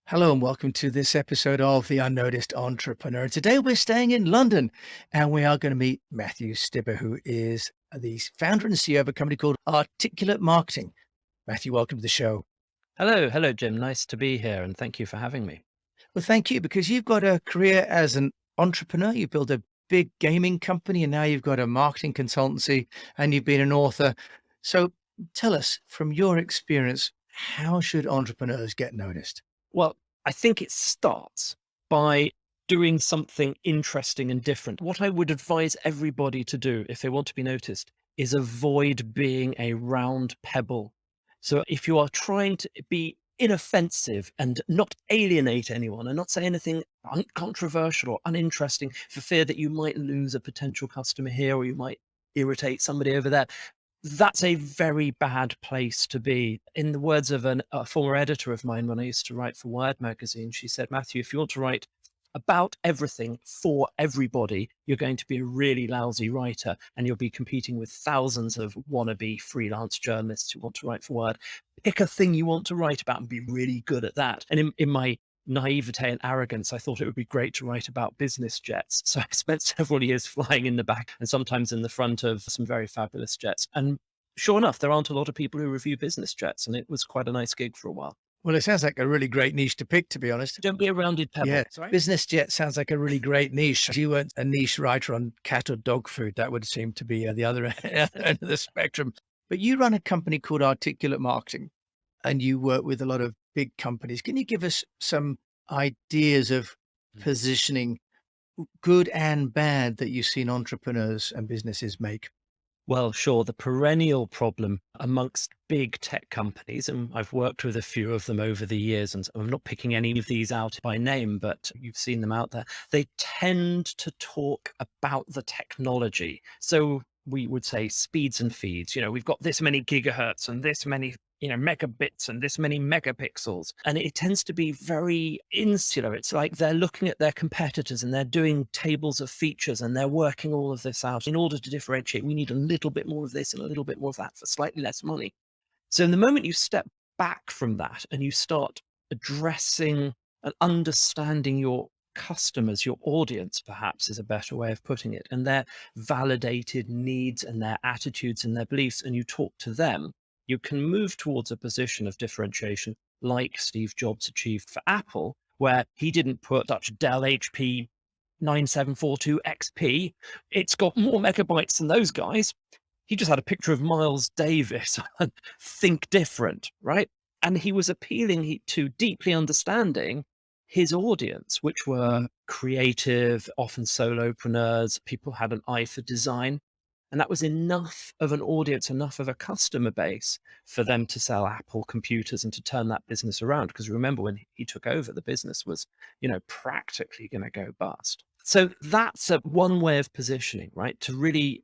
Hello and welcome to this episode of The Unnoticed Entrepreneur. Today we're staying in London and we are going to meet Matthew Stibbe, who is the founder and CEO of a company called Articulate Marketing. Matthew, welcome to the show. Hello, Jim. Nice to be here, and thank you for having me. Well, thank you because you've got a career as an entrepreneur. You built a big gaming company and now you've got a marketing consultancy and you've been an author. So tell us from your experience, how should entrepreneurs get noticed? Well, I think it starts by doing something interesting and different. What I would advise everybody to do if they want to be noticed is avoid being a round pebble. So if you are trying to be inoffensive and not alienate anyone and not say anything controversial or uninteresting for fear that you might lose a potential customer here or you might irritate somebody over there, that's a very bad place to be. In the words of a former editor of mine when I used to write for Wired magazine, she said, Matthew, if you want to write about everything for everybody, you're going to be a really lousy writer and you'll be competing with thousands of wannabe freelance journalists who want to write for Wired. Pick a thing you want to write about and be really good at that. And in my naivete and arrogance, I thought it would be great to write about business jets. So I spent several years flying in the back and sometimes in the front of some very fabulous jets. And sure enough, there aren't a lot of people who review business jets, and it was quite a nice gig for a while. Well, it sounds like a really great niche to pick, to be honest. Don't be a rounded Yeah, pebble. Sorry? business jet sounds like a really great niche. If you weren't a niche writer on cat or dog food, that would seem to be the other end of the spectrum. But you run a company called Articulate Marketing and you work with a lot of big companies. Can you give us some ideas of positioning, good and bad, that you've seen entrepreneurs and businesses make? Well, sure. The perennial problem amongst big tech companies, and I've worked with a few of them over the years, and I'm not picking any of these out by name, but you've seen them out there. They tend to talk about the technology. So we would say speeds and feeds. We've got this many gigahertz and this many megabits and this many megapixels. And it tends to be very insular. It's like they're looking at their competitors and they're doing tables of features and they're working all of this out. In order to differentiate, we need a little bit more of this and a little bit more of that for slightly less money. So, in the moment you step back from that and you start addressing and understanding your customers, your audience, perhaps is a better way of putting it, and their validated needs and their attitudes and their beliefs, and you talk to them, you can move towards a position of differentiation like Steve Jobs achieved for Apple, where he didn't put Dutch Dell HP 9742 XP. It's got more megabytes than those guys. He just had a picture of Miles Davis and think different, right? And he was appealing to deeply understanding his audience, which were creative, often solopreneurs, people had an eye for design. And that was enough of an audience, enough of a customer base for them to sell Apple computers and to turn that business around. Because remember, when he took over, the business was, practically going to go bust. So that's one way of positioning, right? To really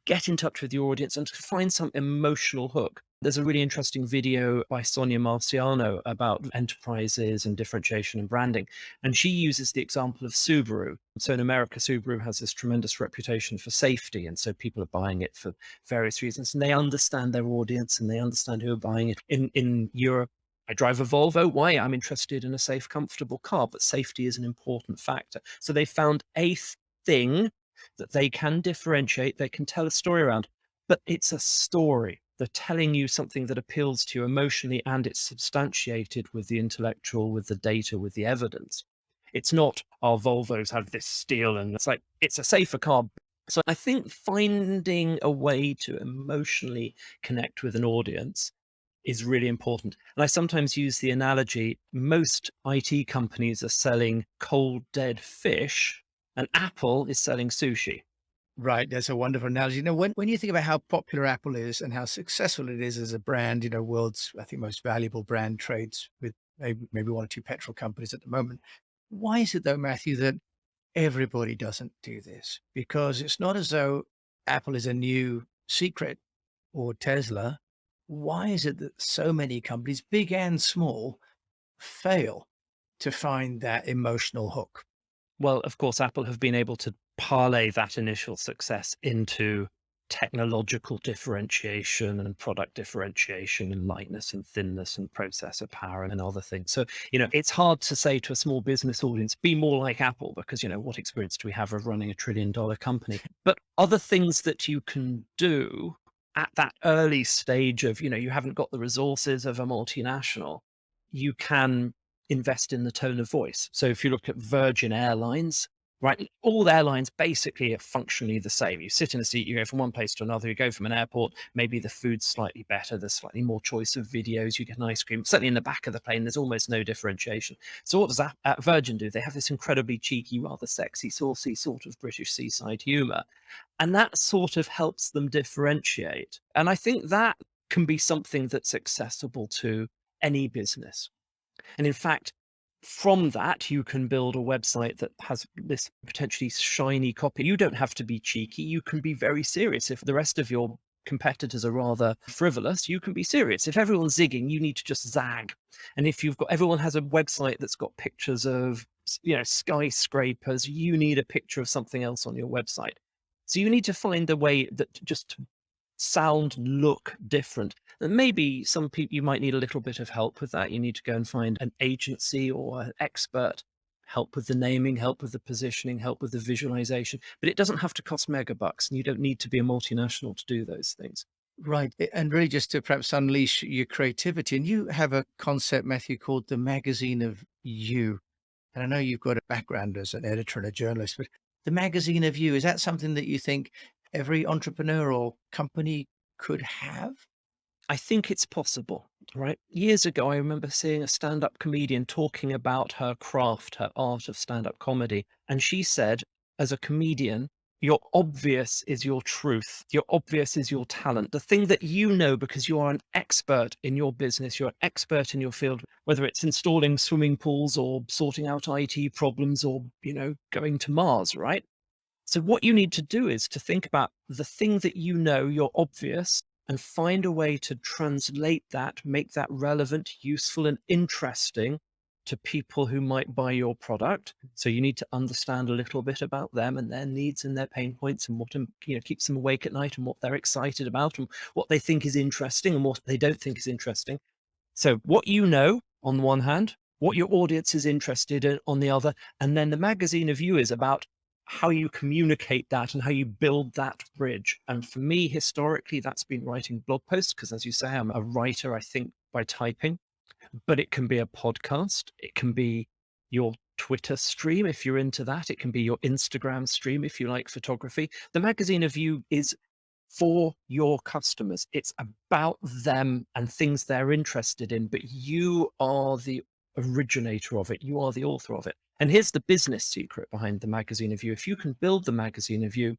get in touch with your audience and to find some emotional hook. There's a really interesting video by Sonia Marciano about enterprises and differentiation and branding. And she uses the example of Subaru. So in America, Subaru has this tremendous reputation for safety. And so people are buying it for various reasons. And they understand their audience and they understand who are buying it. In Europe, I drive a Volvo. Why? I'm interested in a safe, comfortable car, but safety is an important factor. So they found a thing that they can differentiate, they can tell a story around, but it's a story. They're telling you something that appeals to you emotionally and it's substantiated with the intellectual, with the data, with the evidence. It's not our Volvos have this steel and it's like, it's a safer car. So I think finding a way to emotionally connect with an audience is really important. And I sometimes use the analogy most IT companies are selling cold, dead fish, and Apple is selling sushi. Right. That's a wonderful analogy. When you think about how popular Apple is and how successful it is as a brand, world's, I think, most valuable brand, trades with maybe one or two petrol companies at the moment. Why is it though, Matthew, that everybody doesn't do this? Because it's not as though Apple is a new secret or Tesla. Why is it that so many companies, big and small, fail to find that emotional hook? Well, of course, Apple have been able to parlay that initial success into technological differentiation and product differentiation and lightness and thinness and processor power and other things. So, it's hard to say to a small business audience, be more like Apple, because, what experience do we have of running $1 trillion company? But other things that you can do at that early stage of, you haven't got the resources of a multinational, you can invest in the tone of voice. So if you look at Virgin Airlines, right, all airlines basically are functionally the same. You sit in a seat, you go from one place to another, you go from an airport, maybe the food's slightly better, there's slightly more choice of videos, you get an ice cream. Certainly in the back of the plane, there's almost no differentiation. So what does Virgin do? They have this incredibly cheeky, rather sexy, saucy sort of British seaside humor. And that sort of helps them differentiate. And I think that can be something that's accessible to any business. And in fact, from that, you can build a website that has this potentially shiny copy. You don't have to be cheeky. You can be very serious. If the rest of your competitors are rather frivolous, you can be serious. If everyone's zigging, you need to just zag. And if everyone has a website that's got pictures of, skyscrapers, you need a picture of something else on your website. So you need to find a way that just sound, look different. And maybe some people, you might need a little bit of help with that. You need to go and find an agency or an expert, help with the naming, help with the positioning, help with the visualization. But it doesn't have to cost megabucks, and you don't need to be a multinational to do those things. Right. And really just to perhaps unleash your creativity. And you have a concept, Matthew, called the magazine of you. And I know you've got a background as an editor and a journalist, but the magazine of you, is that something that you think every entrepreneur or company could have? I think it's possible, right? Years ago, I remember seeing a stand-up comedian talking about her craft, her art of stand-up comedy. And she said, as a comedian, your obvious is your truth. Your obvious is your talent. The thing that you know because you are an expert in your business, you're an expert in your field, whether it's installing swimming pools or sorting out IT problems or, going to Mars, right? So what you need to do is to think about the thing that you're obvious, and find a way to translate that, make that relevant, useful, and interesting to people who might buy your product. So you need to understand a little bit about them and their needs and their pain points and what keeps them awake at night and what they're excited about and what they think is interesting and what they don't think is interesting. So what on the one hand, what your audience is interested in on the other, and then the magazine of you is about how you communicate that and how you build that bridge. And for me, historically, that's been writing blog posts, because as you say, I'm a writer, I think, by typing, but it can be a podcast. It can be your Twitter stream if you're into that. It can be your Instagram stream if you like photography. The magazine of you is for your customers. It's about them and things they're interested in, but you are the originator of it. You are the author of it. And here's the business secret behind the magazine of you. If you can build the magazine of you,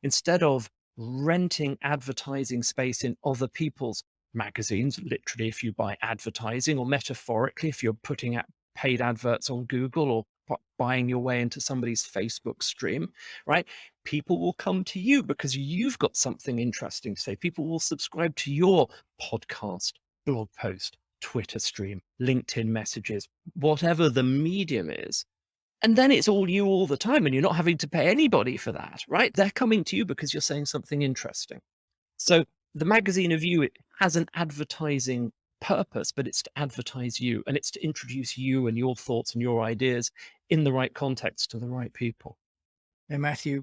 instead of renting advertising space in other people's magazines, literally if you buy advertising, or metaphorically if you're putting out paid adverts on Google or buying your way into somebody's Facebook stream, right? People will come to you because you've got something interesting to say. People will subscribe to your podcast, blog post, Twitter stream, LinkedIn messages, whatever the medium is. And then it's all you all the time, and you're not having to pay anybody for that, right? They're coming to you because you're saying something interesting. So the magazine of you, it has an advertising purpose, but it's to advertise you, and it's to introduce you and your thoughts and your ideas in the right context to the right people. And Matthew,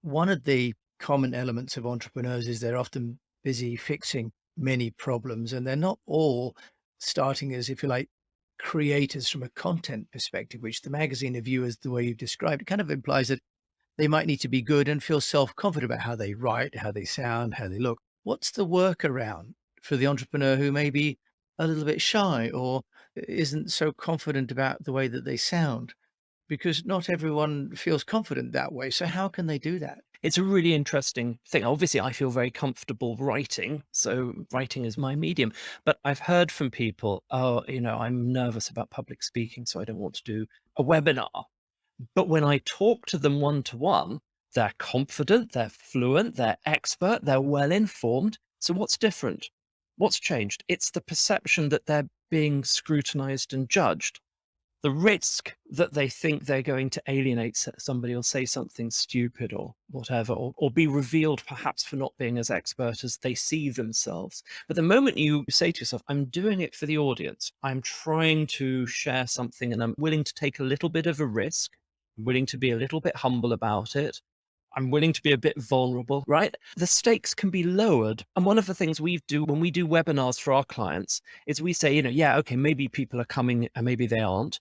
one of the common elements of entrepreneurs is they're often busy fixing many problems, and they're not all starting as, if you like, creators from a content perspective, which the magazine of you, as the way you've described, it kind of implies that they might need to be good and feel self-confident about how they write, how they sound, how they look. What's the workaround for the entrepreneur who may be a little bit shy or isn't so confident about the way that they sound? Because not everyone feels confident that way. So how can they do that? It's a really interesting thing. Obviously, I feel very comfortable writing, so writing is my medium. But I've heard from people, oh, I'm nervous about public speaking, so I don't want to do a webinar. But when I talk to them one-to-one, they're confident, they're fluent, they're expert, they're well-informed. So what's different? What's changed? It's the perception that they're being scrutinized and judged. the risk that they think they're going to alienate somebody or say something stupid or whatever, or be revealed perhaps for not being as expert as they see themselves. But the moment you say to yourself, I'm doing it for the audience, I'm trying to share something and I'm willing to take a little bit of a risk, I'm willing to be a little bit humble about it, I'm willing to be a bit vulnerable, right? The stakes can be lowered. And one of the things we do when we do webinars for our clients is we say, yeah, okay, maybe people are coming and maybe they aren't,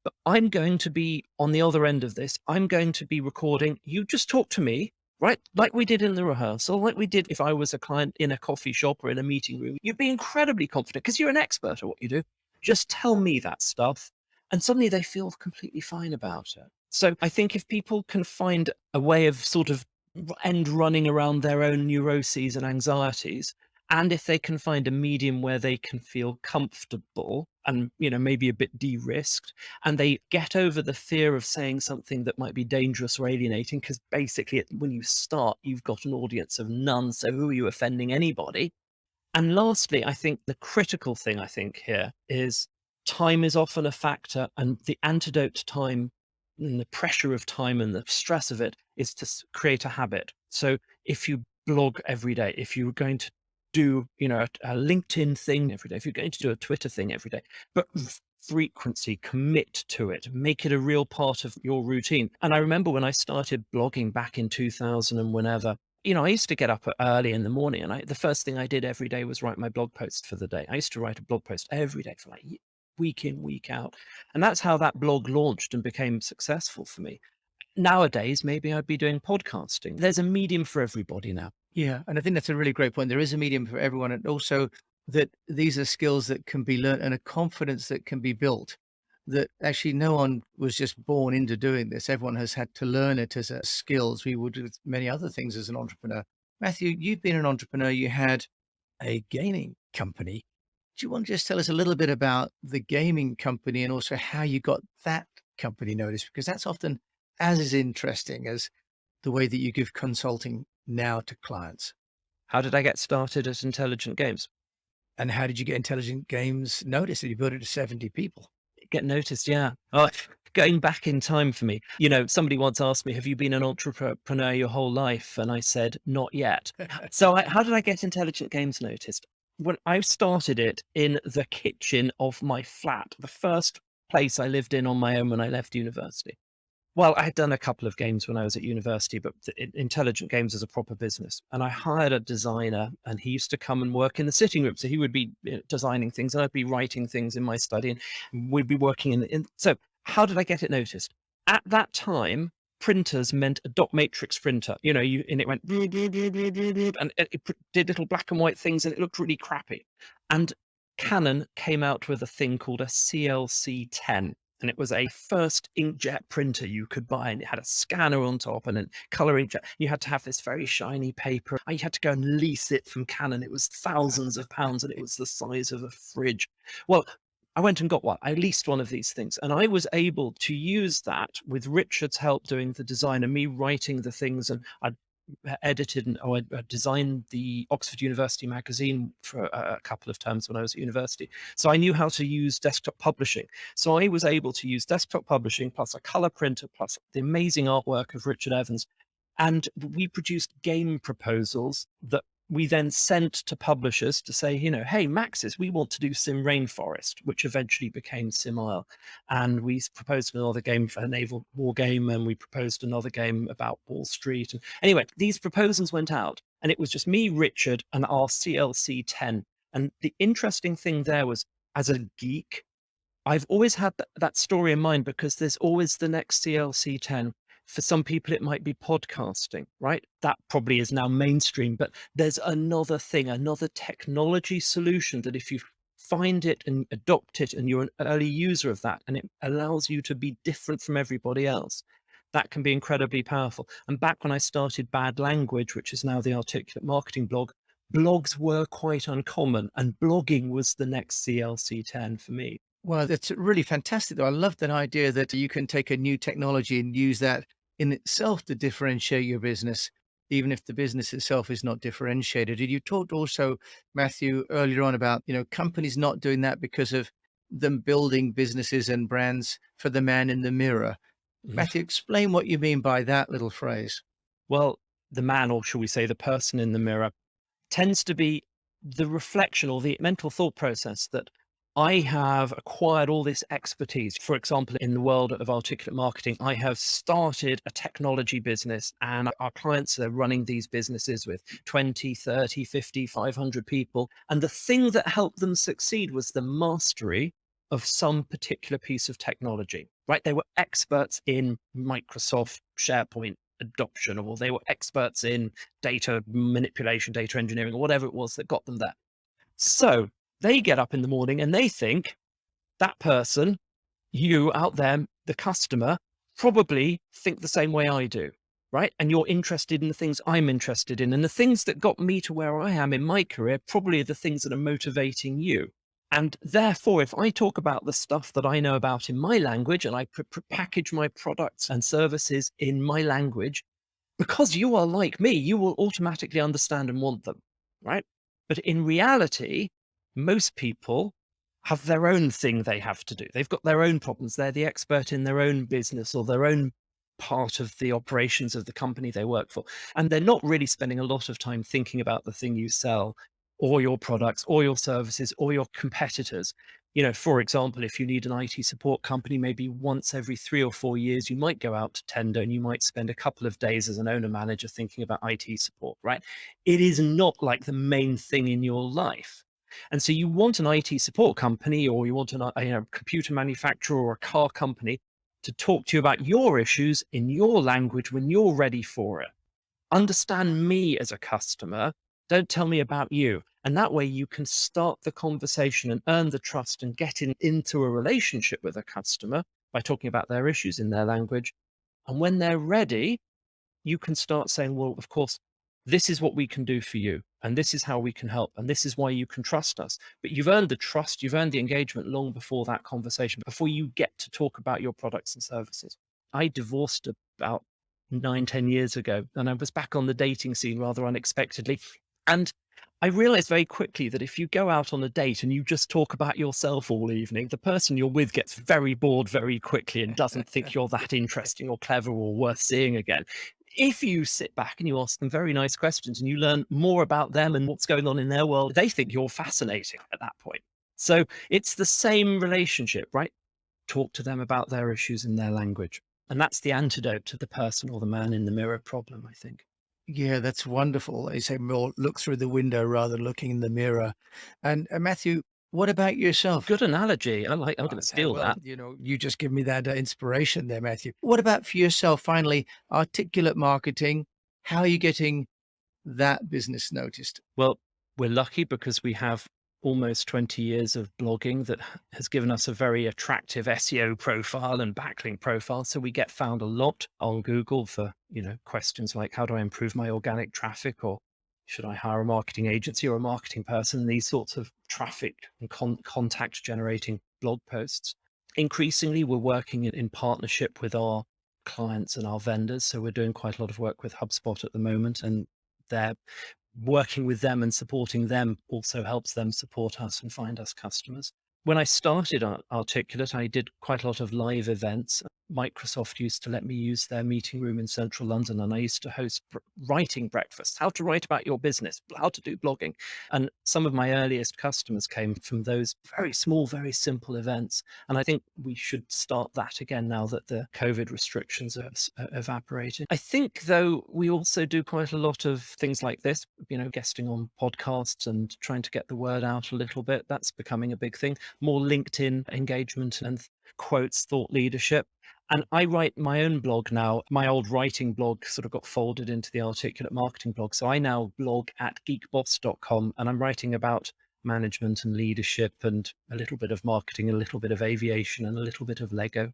but I'm going to be on the other end of this. I'm going to be recording. You just talk to me, right? Like we did in the rehearsal, like we did if I was a client in a coffee shop or in a meeting room. You'd be incredibly confident because you're an expert at what you do. Just tell me that stuff. And suddenly they feel completely fine about it. So I think if people can find a way of sort of end running around their own neuroses and anxieties, and if they can find a medium where they can feel comfortable and maybe a bit de-risked, and they get over the fear of saying something that might be dangerous or alienating, because basically when you start you've got an audience of none, so who are you offending? Anybody. And lastly, I think the critical thing I think here is time is often a factor, and the antidote to time and the pressure of time and the stress of it is to create a habit. So if you blog every day, if you're going to do, a LinkedIn thing every day, if you're going to do a Twitter thing every day, but frequency, commit to it, make it a real part of your routine. And I remember when I started blogging back in 2000 and whenever, I used to get up early in the morning, and the first thing I did every day was write my blog post for the day. I used to write a blog post every day for like week in, week out. And that's how that blog launched and became successful for me. Nowadays, maybe I'd be doing podcasting. There's a medium for everybody now. Yeah, and I think that's a really great point. There is a medium for everyone, and also that these are skills that can be learned and a confidence that can be built. That actually no one was just born into doing this. Everyone has had to learn it as a skill, as we would with many other things as an entrepreneur. Matthew, you've been an entrepreneur. You had a gaming company. Do you want to just tell us a little bit about the gaming company and also how you got that company noticed? Because that's often as interesting as the way that you give consulting now to clients. How did I get started at Intelligent Games? And how did you get Intelligent Games noticed? Did you build it to 70 people? Get noticed, yeah. Oh, going back in time for me. Somebody once asked me, have you been an entrepreneur your whole life? And I said, not yet. So how did I get Intelligent Games noticed? When I started it in the kitchen of my flat, the first place I lived in on my own when I left university. Well, I had done a couple of games when I was at university, but Intelligent Games is a proper business. And I hired a designer, and he used to come and work in the sitting room. So he would be designing things, and I'd be writing things in my study, and we'd be working in. So how did I get it noticed? At that time, printers meant a dot matrix printer. And it went, and it did little black and white things, and it looked really crappy. And Canon came out with a thing called a CLC-10. And it was a first inkjet printer you could buy, and it had a scanner on top and a color inkjet. You had to have this very shiny paper. You had to go and lease it from Canon. It was thousands of pounds, and it was the size of a fridge. Well, I went and got one. I leased one of these things, and I was able to use that with Richard's help doing the design and me writing the things. And I edited and I designed the Oxford University magazine for a couple of terms when I was at university. So I knew how to use desktop publishing. So I was able to use desktop publishing plus a color printer plus the amazing artwork of Richard Evans. And we produced game proposals that we then sent to publishers to say, hey, Maxis, we want to do Sim Rainforest, which eventually became Sim Isle. And we proposed another game for a naval war game, and we proposed another game about Wall Street. And anyway, these proposals went out, and it was just me, Richard, and our CLC-10. And the interesting thing there was, as a geek, I've always had that story in mind because there's always the next CLC-10. For some people, it might be podcasting, right? That probably is now mainstream, but there's another thing, another technology solution that if you find it and adopt it and you're an early user of that and it allows you to be different from everybody else, that can be incredibly powerful. And back when I started Bad Language, which is now the Articulate Marketing blog, blogs were quite uncommon, and blogging was the next CLC-10 for me. Well, that's really fantastic, though. I love that idea that you can take a new technology and use that in itself to differentiate your business, even if the business itself is not differentiated. And you talked also, Matthew, earlier on about, companies not doing that because of them building businesses and brands for the man in the mirror. Mhm. Matthew, explain what you mean by that little phrase. Well, the man, or shall we say the person in the mirror, tends to be the reflection or the mental thought process that I have acquired all this expertise. For example, in the world of articulate marketing, I have started a technology business and our clients are running these businesses with 20, 30, 50, 500 people. And the thing that helped them succeed was the mastery of some particular piece of technology, right? They were experts in Microsoft SharePoint adoption, or they were experts in data manipulation, data engineering, or whatever it was that got them there. So they get up in the morning and they think that person, you out there, the customer, probably think the same way I do, right? And you're interested in the things I'm interested in. And the things that got me to where I am in my career probably are the things that are motivating you. And therefore, if I talk about the stuff that I know about in my language and I package my products and services in my language, because you are like me, you will automatically understand and want them, right? But in reality, most people have their own thing they have to do. They've got their own problems. They're the expert in their own business or their own part of the operations of the company they work for. And they're not really spending a lot of time thinking about the thing you sell or your products or your services or your competitors. For example, if you need an IT support company, maybe once every 3 or 4 years, you might go out to tender and you might spend a couple of days as an owner manager thinking about IT support, right? It is not like the main thing in your life. And so you want an IT support company or you want a computer manufacturer or a car company to talk to you about your issues in your language when you're ready for it. Understand me as a customer. Don't tell me about you. And that way you can start the conversation and earn the trust and get into a relationship with a customer by talking about their issues in their language. And when they're ready, you can start saying, well, of course, this is what we can do for you. And this is how we can help. And this is why you can trust us. But you've earned the trust, you've earned the engagement long before that conversation, before you get to talk about your products and services. I divorced about 9, 10 years ago, and I was back on the dating scene rather unexpectedly. And I realized very quickly that if you go out on a date and you just talk about yourself all evening, the person you're with gets very bored very quickly and doesn't think you're that interesting or clever or worth seeing again. If you sit back and you ask them very nice questions and you learn more about them and what's going on in their world, they think you're fascinating at that point. So it's the same relationship, right? Talk to them about their issues in their language. And that's the antidote to the person or the man in the mirror problem, I think. Yeah, that's wonderful. They say more look through the window rather than looking in the mirror. And Matthew, what about yourself? Good analogy. I'm going to Okay, steal well, that. you just give me that inspiration there, Matthew. What about for yourself? Finally, articulate marketing. How are you getting that business noticed? Well, we're lucky because we have almost 20 years of blogging that has given us a very attractive SEO profile and backlink profile. So we get found a lot on Google for, questions like how do I improve my organic traffic, or should I hire a marketing agency or a marketing person? These sorts of traffic and contact generating blog posts. Increasingly, we're working in partnership with our clients and our vendors. So we're doing quite a lot of work with HubSpot at the moment, and they're working with them and supporting them also helps them support us and find us customers. When I started Articulate, I did quite a lot of live events. Microsoft used to let me use their meeting room in central London, and I used to host writing breakfasts, how to write about your business, how to do blogging. And some of my earliest customers came from those very small, very simple events. And I think we should start that again now that the COVID restrictions are evaporating. I think, though, we also do quite a lot of things like this, guesting on podcasts and trying to get the word out a little bit. That's becoming a big thing. More LinkedIn engagement and quotes, thought leadership. And I write my own blog now. My old writing blog sort of got folded into the Articulate Marketing blog. So I now blog at geekboss.com, and I'm writing about management and leadership and a little bit of marketing, a little bit of aviation, and a little bit of Lego.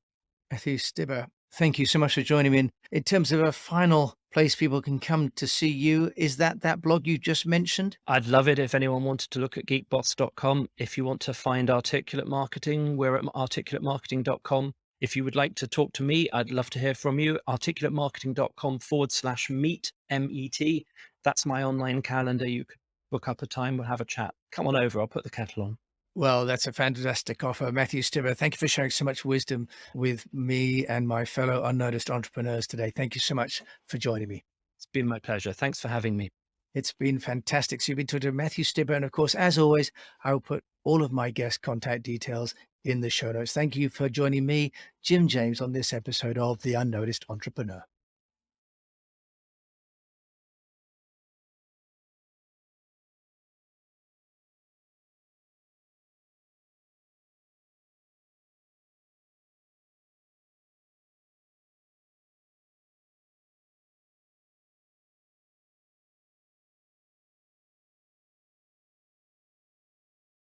Matthew Stibbe, thank you so much for joining me. In terms of a final place people can come to see you, is that blog you just mentioned? I'd love it if anyone wanted to look at geekboss.com. If you want to find Articulate Marketing, we're at articulatemarketing.com. If you would like to talk to me, I'd love to hear from you. Articulatemarketing.com/meet, MET. That's my online calendar. You could book up a time, we'll have a chat. Come on over, I'll put the kettle on. Well, that's a fantastic offer. Matthew Stibbe, thank you for sharing so much wisdom with me and my fellow unnoticed entrepreneurs today. Thank you so much for joining me. It's been my pleasure. Thanks for having me. It's been fantastic. So you've been talking to Matthew Stibbe. And of course, as always, I will put all of my guest contact details in the show notes. Thank you for joining me, Jim James, on this episode of The Unnoticed Entrepreneur.